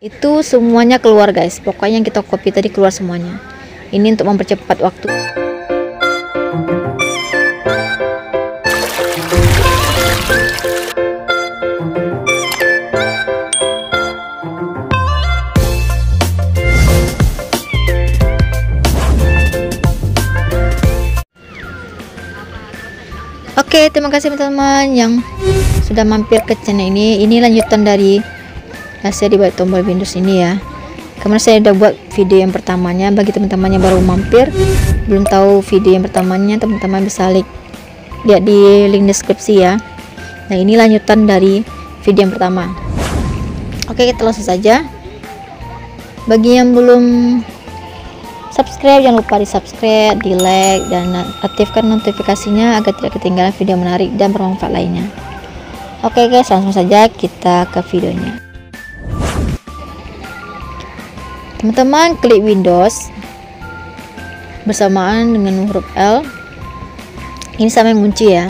Itu semuanya keluar guys, pokoknya yang kita copy tadi keluar semuanya. Ini untuk mempercepat waktu. Oke, terima kasih teman-teman yang sudah mampir ke channel ini. Ini lanjutan dari hasil di balik tombol Windows ini ya. Kemarin saya udah buat video yang pertamanya. Bagi teman-teman yang baru mampir, belum tahu video yang pertamanya, teman-teman bisa lihat di link deskripsi ya. Nah, ini lanjutan dari video yang pertama. Oke, kita langsung saja. Bagi yang belum subscribe, jangan lupa di subscribe, di like, dan aktifkan notifikasinya agar tidak ketinggalan video menarik dan bermanfaat lainnya. Oke guys, langsung saja kita ke videonya. Teman-teman klik Windows bersamaan dengan huruf L. Ini sama yang kunci ya.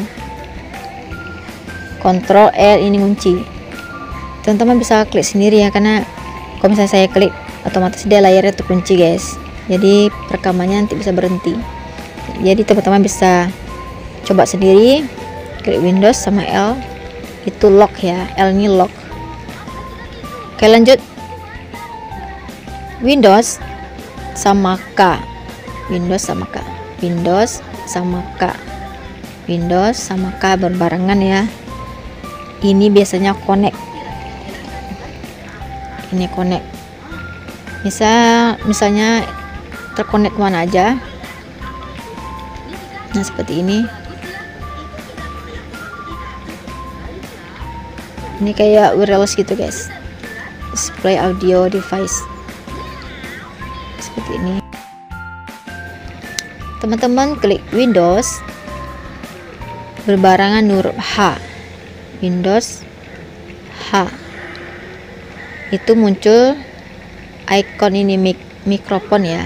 Ctrl L ini kunci. Teman-teman bisa klik sendiri ya, karena kalau misalnya saya klik otomatis dia layarnya terkunci guys. Jadi rekamannya nanti bisa berhenti. Jadi teman-teman bisa coba sendiri. Klik Windows sama L itu lock ya. L ini lock. Oke, lanjut. Windows sama K. Windows sama K. Windows sama K. Windows sama K berbarengan ya. Ini biasanya connect. Ini connect. Misalnya terkonek mana aja. Nah, seperti ini. Ini kayak wireless gitu guys. Display audio device. Seperti ini. Teman-teman klik Windows berbarengan huruf H. Windows H. Itu muncul icon ini mikrofon ya.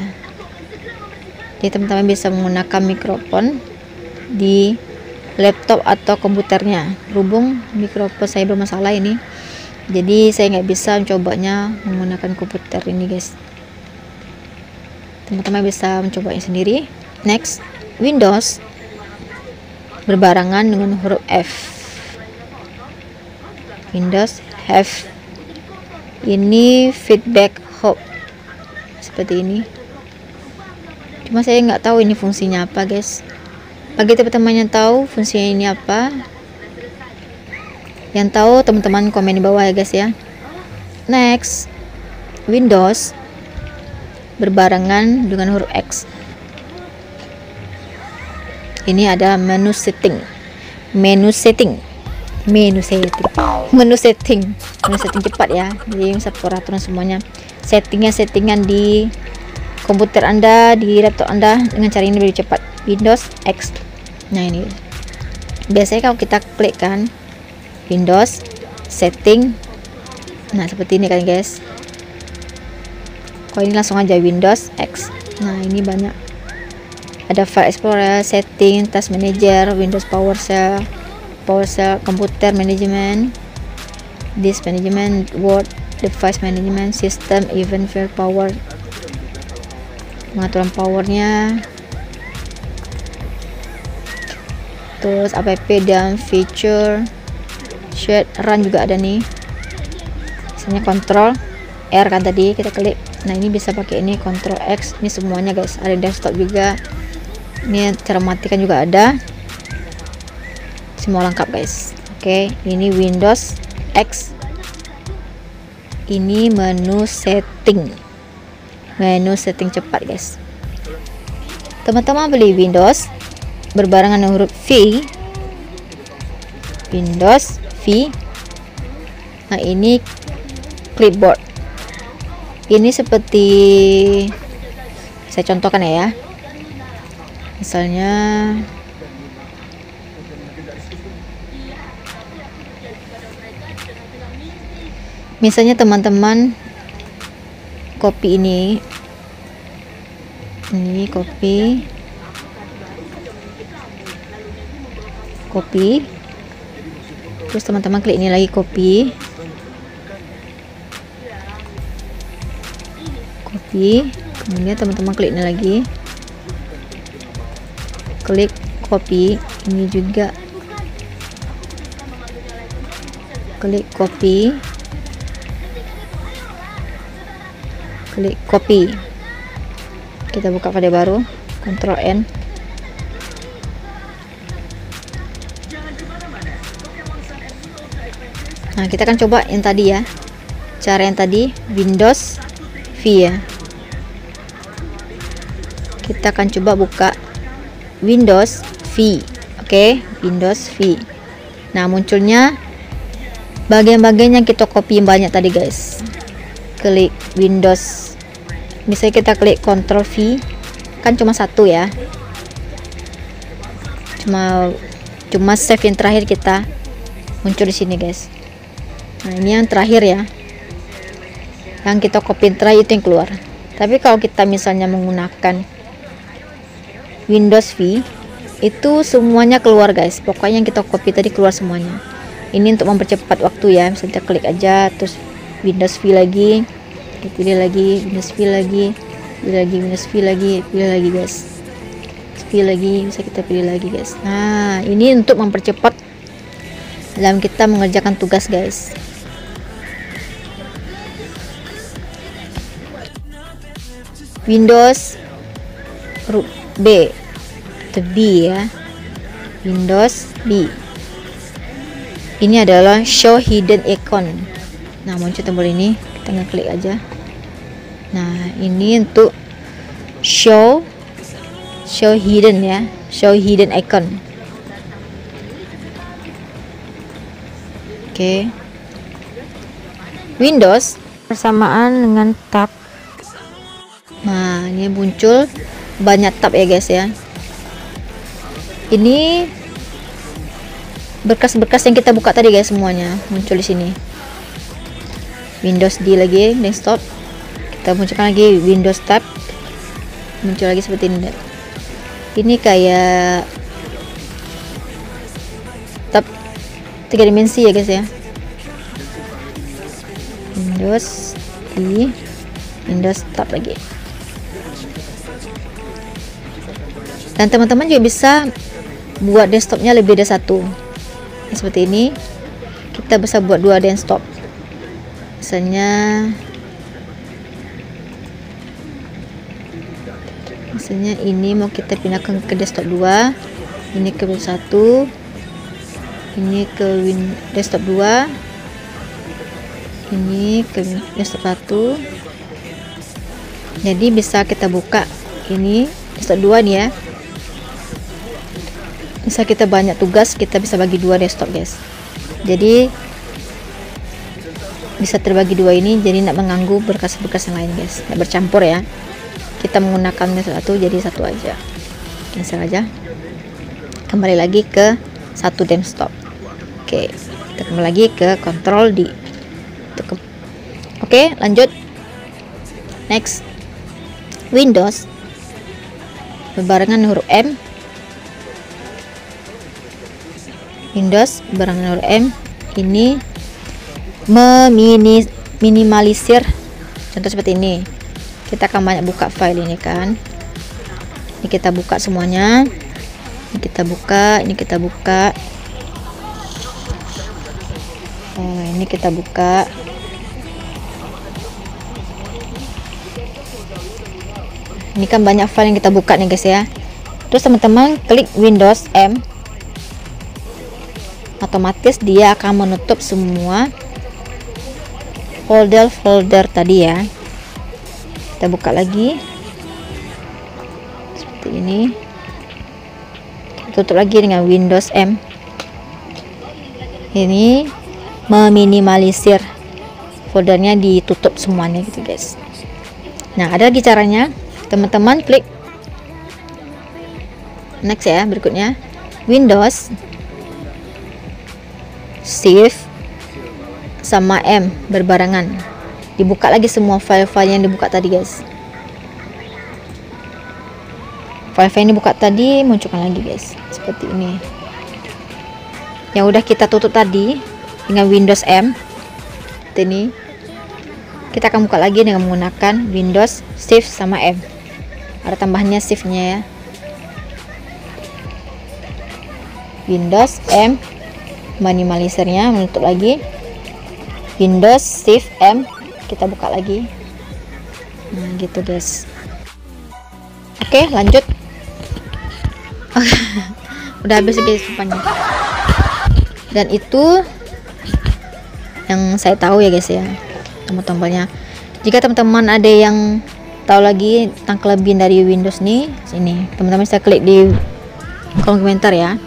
Jadi teman-teman bisa menggunakan mikrofon di laptop atau komputernya. Berhubung mikrofon saya bermasalah ini, jadi saya nggak bisa mencobanya menggunakan komputer ini guys. Teman-teman bisa mencobanya sendiri. Next, Windows berbarengan dengan huruf F. Windows F. Ini feedback hub seperti ini. Cuma saya nggak tahu ini fungsinya apa guys. Bagi teman-teman yang tahu fungsinya ini apa, yang tahu teman-teman komen di bawah ya guys ya. Next, Windows berbarengan dengan huruf X. Ini ada menu setting. Menu setting cepat ya. Jadi bisa peraturan semuanya. Settingan di komputer Anda, di laptop Anda dengan cara ini lebih cepat. Windows X. Nah, ini biasanya kalau kita klik kan Windows setting, nah seperti ini kan guys. Kalau ini langsung aja Windows X. Nah, ini banyak. Ada File Explorer, setting, Task Manager, Windows PowerShell, Computer Management, Disk Management, Word, Device Management, System, Event, File, Power, pengaturan powernya, terus app dan feature, share, run juga ada nih. Misalnya Ctrl R kan tadi kita klik. Nah, ini bisa pakai ini Ctrl X. Ini semuanya guys. Ada desktop juga. Ini cara matikan juga ada. Semua lengkap guys. Oke, ini Windows X. Ini menu setting. Menu setting cepat guys. Teman-teman beli Windows berbarengan dengan huruf V. Windows V. Nah, ini clipboard. Ini seperti saya contohkan ya. Misalnya teman-teman copy ini copy terus teman-teman klik ini lagi copy. copy, kemudian teman-teman klik ini lagi, klik copy, ini juga klik copy, klik copy. Kita buka file baru, Ctrl N. Nah, kita akan coba yang tadi ya, cara yang tadi, Windows V ya. Kita akan coba buka Windows V. Oke, Windows V. Nah, munculnya bagian-bagian yang kita copy banyak tadi guys. Klik Windows, misalnya kita klik Ctrl V, kan cuma satu ya, cuma save yang terakhir kita muncul di sini guys. Nah, ini yang terakhir ya, yang kita copy terakhir itu yang keluar. Tapi kalau kita misalnya menggunakan Windows V, itu semuanya keluar guys. Pokoknya yang kita copy tadi keluar semuanya. Ini untuk mempercepat waktu ya, misalnya klik aja terus Windows V lagi, pilih lagi Windows V lagi, pilih lagi Windows V lagi, pilih lagi guys, pilih lagi, bisa kita pilih lagi guys. Nah, ini untuk mempercepat dalam kita mengerjakan tugas guys. Windows B atau B ya, Windows B. Ini adalah show hidden icon. Nah, muncul tombol ini, kita ngeklik aja. Nah, ini untuk show hidden ya, show hidden icon. Oke. Windows bersamaan dengan tab. Nah, ini muncul banyak tab ya guys ya. Ini berkas-berkas yang kita buka tadi guys, semuanya muncul di sini. Windows D lagi, desktop. Kita munculkan lagi Windows tab. Muncul lagi seperti ini. Ini kayak tab 3 dimensi ya guys ya. Windows D, Windows tab lagi. Dan teman-teman juga bisa buat desktopnya lebih dari satu. Seperti ini, kita bisa buat 2 desktop. Misalnya ini mau kita pindahkan ke desktop 2, ini ke Windows 1, ini ke desktop 2, ini ke desktop 1. Jadi bisa kita buka ini desktop 2 nih ya. Bisa kita banyak tugas, kita bisa bagi 2 desktop guys. Jadi bisa terbagi 2 ini, jadi tidak mengganggu berkas-berkas yang lain guys, tidak bercampur ya. Kita menggunakan satu, jadi satu aja, cancel aja, kembali lagi ke satu desktop. Oke, kita kembali lagi ke Ctrl D. Oke, lanjut. Next, Windows berbarengan huruf M. Windows berbarengan huruf M ini meminimalisir, contoh seperti ini. Kita akan banyak buka file ini kan. Ini kita buka semuanya. Ini kita buka, ini kita buka. Ini kita buka. Ini kan banyak file yang kita buka nih guys ya. Terus teman-teman klik Windows M, otomatis dia akan menutup semua folder-folder tadi ya. Kita buka lagi seperti ini, kita tutup lagi dengan Windows M. Ini meminimalisir foldernya, ditutup semuanya gitu guys. Nah, ada lagi caranya. Teman-teman klik next ya, berikutnya Windows Shift sama M berbarengan, dibuka lagi semua file-file yang dibuka tadi guys. File-file yang dibuka tadi munculkan lagi guys, seperti ini. Yang udah kita tutup tadi dengan Windows M seperti ini. kita akan buka lagi dengan menggunakan Windows Shift sama M. Ada tambahannya shiftnya ya. Windows M, minimalisernya menutup lagi. Windows Shift M, kita buka lagi. Nah gitu guys. Oke lanjut. Udah habis guys rupanya. Dan itu yang saya tahu ya guys ya, tombol-tombolnya. Jika teman-teman ada yang tahu lagi tentang kelebihan dari Windows nih, sini teman-teman bisa klik di kolom komentar ya.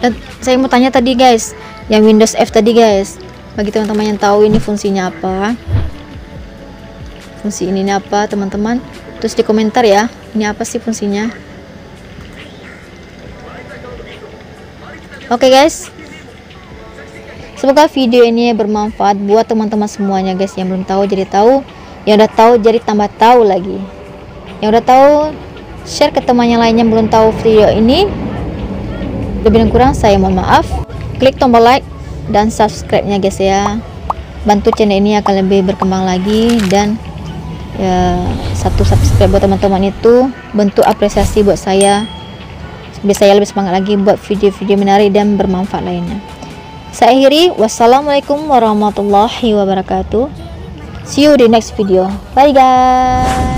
Dan saya mau tanya tadi guys, yang Windows F tadi guys, bagi teman-teman yang tahu ini fungsinya apa, fungsi ini apa teman-teman, terus di komentar ya, ini apa sih fungsinya. Oke guys, semoga video ini bermanfaat buat teman-teman semuanya guys, yang belum tahu jadi tahu, yang udah tahu jadi tambah tahu lagi, yang udah tahu share ke teman yang lainnya belum tahu video ini. Lebih dan kurang saya mohon maaf. Klik tombol like dan subscribe-nya guys ya, bantu channel ini akan lebih berkembang lagi. Dan ya, satu subscribe buat teman-teman itu bentuk apresiasi buat saya, biar saya lebih semangat lagi buat video-video menarik dan bermanfaat lainnya. Saya akhiri, wassalamualaikum warahmatullahi wabarakatuh. See you di next video. Bye guys.